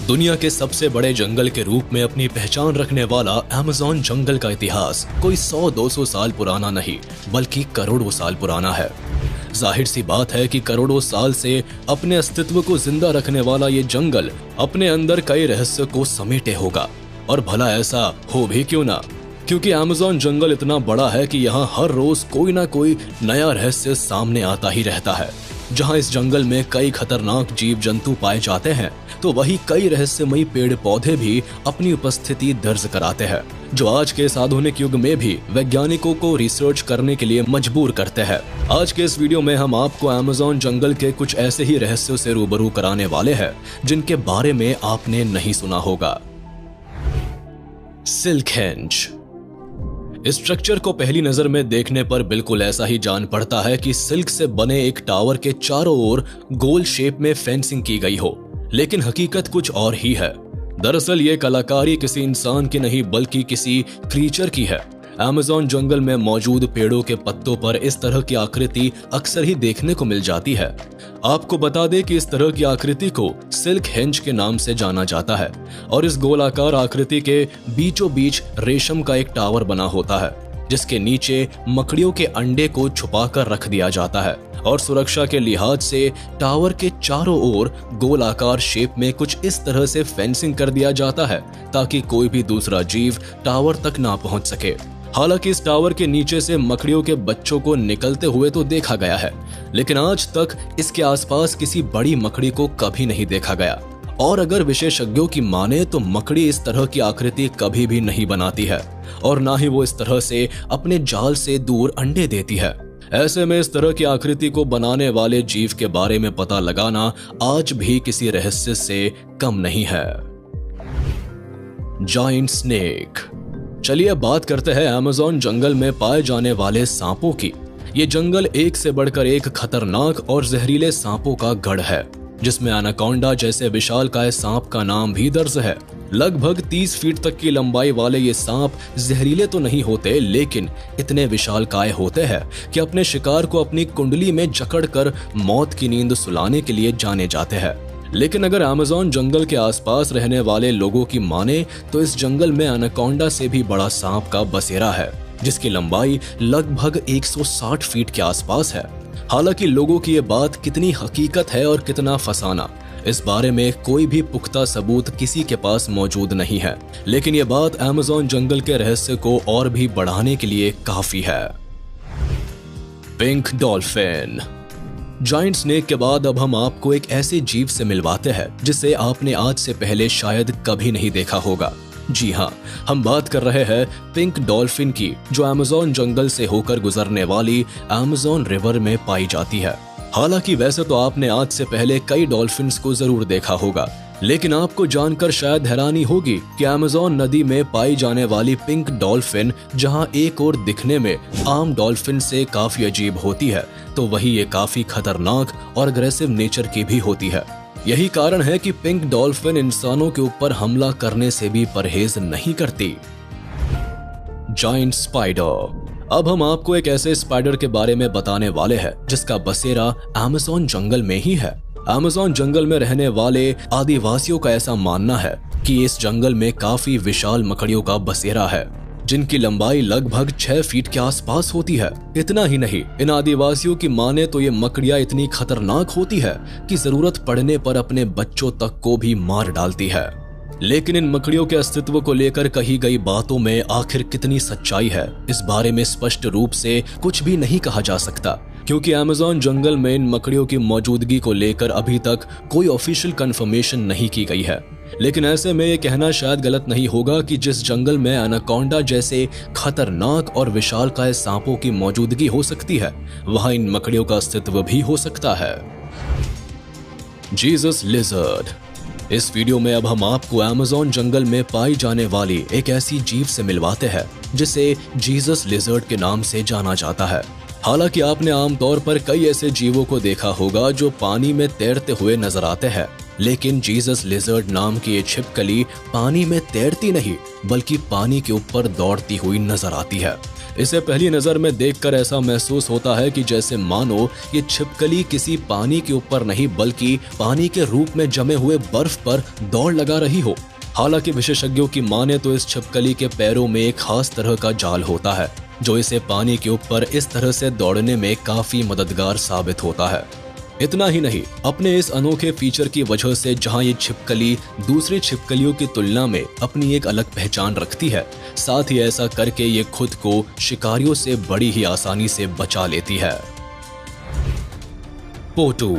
दुनिया के सबसे बड़े जंगल के रूप में अपनी पहचान रखने वाला अमेज़न जंगल का इतिहास कोई 100-200 साल पुराना नहीं बल्कि करोड़ों साल पुराना है। जाहिर सी बात है कि करोड़ों साल से अपने अस्तित्व को जिंदा रखने वाला ये जंगल अपने अंदर कई रहस्य को समेटे होगा। और भला ऐसा हो भी क्यों ना, क्योंकि अमेज़न जंगल इतना बड़ा है कि यहाँ हर रोज कोई ना कोई नया रहस्य सामने आता ही रहता है। जहाँ इस जंगल में कई खतरनाक जीव जंतु पाए जाते हैं, तो वही कई रहस्यमयी पेड़ पौधे भी अपनी उपस्थिति दर्ज कराते हैं, जो आज के इस आधुनिक युग में भी वैज्ञानिकों को रिसर्च करने के लिए मजबूर करते हैं। आज के इस वीडियो में हम आपको अमेज़न जंगल के कुछ ऐसे ही रहस्यों से रूबरू कराने वाले हैं जिनके बारे में आपने नहीं सुना होगा। सिल्कहेंज। इस स्ट्रक्चर को पहली नजर में देखने पर बिल्कुल ऐसा ही जान पड़ता है कि सिल्क से बने एक टावर के चारों ओर गोल शेप में फेंसिंग की गई हो, लेकिन हकीकत कुछ और ही है। दरअसल ये कलाकारी किसी इंसान की नहीं बल्कि किसी क्रीचर की है। अमेज़न जंगल में मौजूद पेड़ों के पत्तों पर इस तरह की आकृति अक्सर ही देखने को मिल जाती है। आपको बता दें कि इस तरह की आकृति को सिल्कहेंज के नाम से जाना जाता है और इस गोलाकार आकृति के बीचों बीच रेशम का एक टावर बना होता है, जिसके नीचे मकड़ियों के अंडे को छुपाकर रख दिया जाता है और सुरक्षा के लिहाज से टावर के चारों ओर गोलाकार शेप में कुछ इस तरह से फेंसिंग कर दिया जाता है ताकि कोई भी दूसरा जीव टावर तक ना पहुंच सके। हालांकि इस टावर के नीचे से मकड़ियों के बच्चों को निकलते हुए तो देखा गया है, लेकिन आज तक इसके आसपास किसी बड़ी मकड़ी को कभी नहीं देखा गया। और अगर विशेषज्ञों की माने तो मकड़ी इस तरह की आकृति कभी भी नहीं बनाती है और ना ही वो इस तरह से अपने जाल से दूर अंडे देती है। ऐसे में इस तरह की आकृति को बनाने वाले जीव के बारे में पता लगाना आज भी किसी रहस्य से कम नहीं है। Giant snake. चलिए बात करते हैं अमेज़न जंगल में पाए जाने वाले सांपों की। ये जंगल एक से बढ़कर एक खतरनाक और जहरीले सांपों का गढ़ है, जिसमें एनाकोंडा जैसे विशालकाय सांप का नाम भी दर्ज है। लगभग 30 फीट तक की लंबाई वाले ये सांप जहरीले तो नहीं होते, लेकिन इतने विशालकाय होते हैं कि अपने शिकार को अपनी कुंडली में जकड़कर मौत की नींद सुलाने के लिए जाने जाते हैं। लेकिन अगर अमेज़न जंगल के आसपास रहने वाले लोगों की माने तो इस जंगल में एनाकोंडा से भी बड़ा सांप का बसेरा है, जिसकी लंबाई लगभग 160 फीट के आसपास है। हालांकि लोगों की ये बात कितनी हकीकत है और कितना फसाना, इस बारे में कोई भी पुख्ता सबूत किसी के पास मौजूद नहीं है, लेकिन ये बात अमेज़न जंगल के रहस्य को और भी बढ़ाने के लिए काफी है। Pink dolphin. जायंट स्नेक के बाद अब हम आपको एक ऐसे जीव से मिलवाते हैं जिसे आपने आज से पहले शायद कभी नहीं देखा होगा। जी हाँ, हम बात कर रहे हैं पिंक डॉल्फिन की, जो अमेज़न जंगल से होकर गुजरने वाली अमेज़न रिवर में पाई जाती है। हालांकि वैसे तो आपने आज से पहले कई डॉल्फिन्स को जरूर देखा होगा, लेकिन आपको जानकर शायद हैरानी होगी कि अमेज़न नदी में पाई जाने वाली पिंक डॉल्फिन जहां एक और दिखने में आम डॉल्फिन से काफी अजीब होती है, तो वही ये काफी खतरनाक और अग्रेसिव नेचर की भी होती है। यही कारण है कि पिंक डॉल्फिन इंसानों के ऊपर हमला करने से भी परहेज नहीं करती। Giant spider. अब हम आपको एक ऐसे स्पाइडर के बारे में बताने वाले हैं जिसका बसेरा अमेज़न जंगल में ही है। अमेज़न जंगल में रहने वाले आदिवासियों का ऐसा मानना है कि इस जंगल में काफी विशाल मकड़ियों का बसेरा है, जिनकी लंबाई लगभग 6 फीट के आसपास होती है। इतना ही नहीं, इन आदिवासियों की माने तो ये मकड़ियां इतनी खतरनाक होती है कि जरूरत पड़ने पर अपने बच्चों तक को भी मार डालती है। लेकिन इन मकड़ियों के अस्तित्व को लेकर कही गई बातों में आखिर कितनी सच्चाई है, इस बारे में स्पष्ट रूप से कुछ भी नहीं कहा जा सकता, क्योंकि अमेज़न जंगल में इन मकड़ियों की मौजूदगी को लेकर अभी तक कोई ऑफिशियल कंफर्मेशन नहीं की गई है। लेकिन ऐसे में ये कहना शायद गलत नहीं होगा कि जिस जंगल में एनाकोंडा जैसे खतरनाक और विशालकाय सांपों की मौजूदगी हो सकती है, वहां इन मकड़ियों का अस्तित्व भी हो सकता है। Jesus lizard. इस वीडियो में अब हम आपको अमेज़न जंगल में पाई जाने वाली एक ऐसी जीव से मिलवाते हैं जिसे जीसस लिजर्ड के नाम से जाना जाता है। हालांकि आपने आमतौर पर कई ऐसे जीवों को देखा होगा जो पानी में तैरते हुए नजर आते हैं, लेकिन जीसस लिजर्ड नाम की ये छिपकली पानी में तैरती नहीं बल्कि पानी के ऊपर दौड़ती हुई नजर आती है। इसे पहली नजर में देखकर ऐसा महसूस होता है कि जैसे मानो ये छिपकली किसी पानी के ऊपर नहीं बल्कि पानी के रूप में जमे हुए बर्फ पर दौड़ लगा रही हो। हालांकि विशेषज्ञों की माने तो इस छिपकली के पैरों में एक खास तरह का जाल होता है जो इसे पानी के ऊपर इस तरह से दौड़ने में काफी मददगार साबित होता है। इतना ही नहीं, अपने इस अनोखे फीचर की वजह से जहां ये छिपकली दूसरी छिपकलियों की तुलना में अपनी एक अलग पहचान रखती है, साथ ही ऐसा करके ये खुद को शिकारियों से बड़ी ही आसानी से बचा लेती है। पोटू।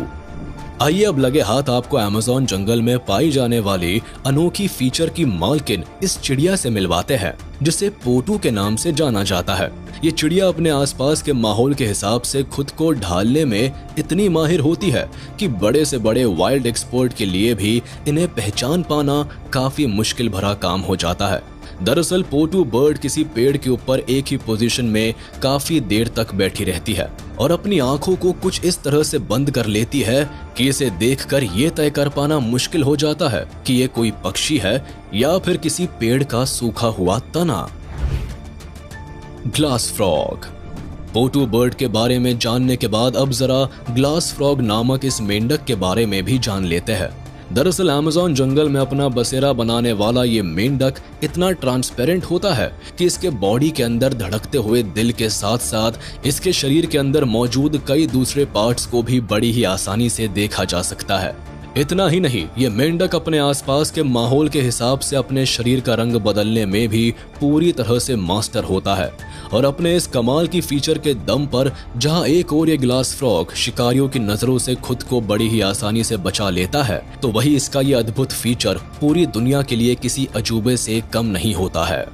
आइए अब लगे हाथ आपको अमेज़न जंगल में पाई जाने वाली अनोखी फीचर की मालकिन इस चिड़िया से मिलवाते हैं जिसे पोटू के नाम से जाना जाता है। ये चिड़िया अपने आसपास के माहौल के हिसाब से खुद को ढालने में इतनी माहिर होती है कि बड़े से बड़े वाइल्ड एक्सपर्ट के लिए भी इन्हें पहचान पाना काफी मुश्किल भरा काम हो जाता है। दरअसल पोटू बर्ड किसी पेड़ के ऊपर एक ही पोजीशन में काफी देर तक बैठी रहती है और अपनी आंखों को कुछ इस तरह से बंद कर लेती है कि इसे देखकर ये तय कर पाना मुश्किल हो जाता है कि ये कोई पक्षी है या फिर किसी पेड़ का सूखा हुआ तना। Glass frog. पोटू बर्ड के बारे में जानने के बाद अब जरा ग्लास फ्रॉग नामक इस मेंढक के बारे में भी जान लेते हैं। दरअसल अमेज़न जंगल में अपना बसेरा बनाने वाला ये मेंढक इतना ट्रांसपेरेंट होता है कि इसके बॉडी के अंदर धड़कते हुए दिल के साथ साथ इसके शरीर के अंदर मौजूद कई दूसरे पार्ट्स को भी बड़ी ही आसानी से देखा जा सकता है। इतना ही नहीं, ये मेंढक अपने आसपास के माहौल के हिसाब से अपने शरीर का रंग बदलने में भी पूरी तरह से मास्टर होता है और अपने इस कमाल की फीचर के दम पर जहां एक और ये ग्लास फ्रॉग शिकारियों की नजरों से खुद को बड़ी ही आसानी से बचा लेता है, तो वही इसका ये अद्भुत फीचर पूरी दुनिया के लिए किसी अजूबे से कम नहीं होता है।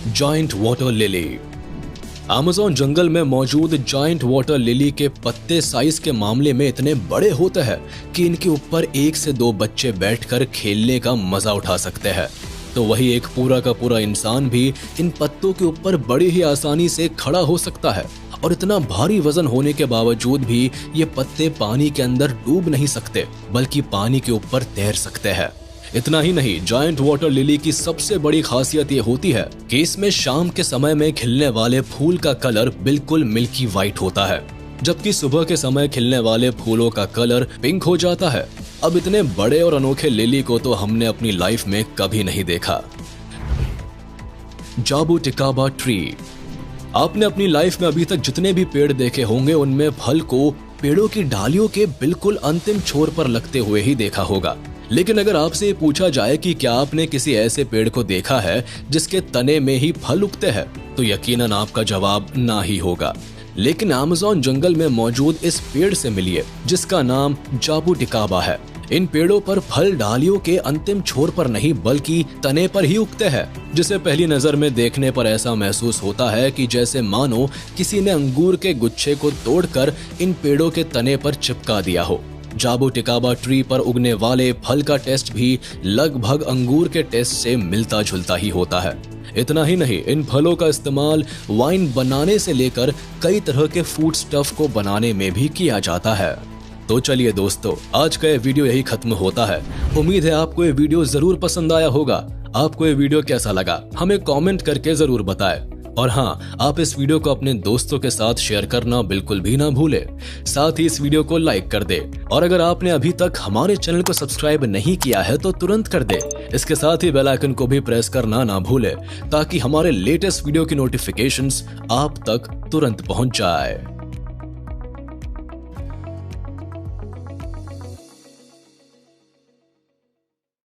Giant water lily. अमेज़न जंगल में मौजूद जायंट वाटर लिली के पत्ते साइज के मामले में इतने बड़े होते हैं कि इनके ऊपर 1 से 2 बच्चे बैठकर खेलने का मजा उठा सकते हैं। तो वही एक पूरा का पूरा इंसान भी इन पत्तों के ऊपर बड़ी ही आसानी से खड़ा हो सकता है और इतना भारी वजन होने के बावजूद भी ये पत्ते पानी के अंदर डूब नहीं सकते बल्कि पानी के ऊपर तैर सकते हैं। इतना ही नहीं, जायंट वाटर लिली की सबसे बड़ी खासियत ये होती है कि इसमें शाम के समय में खिलने वाले फूल का कलर बिल्कुल मिल्की वाइट होता है, जबकि सुबह के समय खिलने वाले फूलों का कलर पिंक हो जाता है। अब इतने बड़े और अनोखे लिली को तो हमने अपनी लाइफ में कभी नहीं देखा। जाबुटिकाबा ट्री। आपने अपनी लाइफ में अभी तक जितने भी पेड़ देखे होंगे उनमें फल को पेड़ों की डालियों के बिल्कुल अंतिम छोर पर लगते हुए ही देखा होगा। लेकिन अगर आपसे पूछा जाए कि क्या आपने किसी ऐसे पेड़ को देखा है जिसके तने में ही फल उगते हैं, तो यकीनन आपका जवाब ना ही होगा। लेकिन अमेज़न जंगल में मौजूद इस पेड़ से मिलिए जिसका नाम जाबुटिकाबा है। इन पेड़ों पर फल डालियों के अंतिम छोर पर नहीं बल्कि तने पर ही उगते हैं, जिसे पहली नजर में देखने पर ऐसा महसूस होता है कि जैसे मानो किसी ने अंगूर के गुच्छे को तोड़कर इन पेड़ों के तने पर चिपका दिया हो। जाबुटिकाबा ट्री पर उगने वाले फल का टेस्ट भी लगभग अंगूर के टेस्ट से मिलता जुलता ही होता है। इतना ही नहीं, इन फलों का इस्तेमाल वाइन बनाने से लेकर कई तरह के फूड स्टफ को बनाने में भी किया जाता है। तो चलिए दोस्तों, आज का ये वीडियो यही खत्म होता है। उम्मीद है आपको ये वीडियो जरूर पसंद आया होगा। आपको ये वीडियो कैसा लगा हमें कमेंट करके जरूर बताएं। और हाँ, आप इस वीडियो को अपने दोस्तों के साथ शेयर करना बिल्कुल भी ना भूलें। साथ ही इस वीडियो को लाइक कर दे और अगर आपने अभी तक हमारे चैनल को सब्सक्राइब नहीं किया है तो तुरंत कर दे। इसके साथ ही बेल आइकन को भी प्रेस करना ना भूले ताकि हमारे लेटेस्ट वीडियो की नोटिफिकेशंस आप तक तुरंत पहुंच जाए।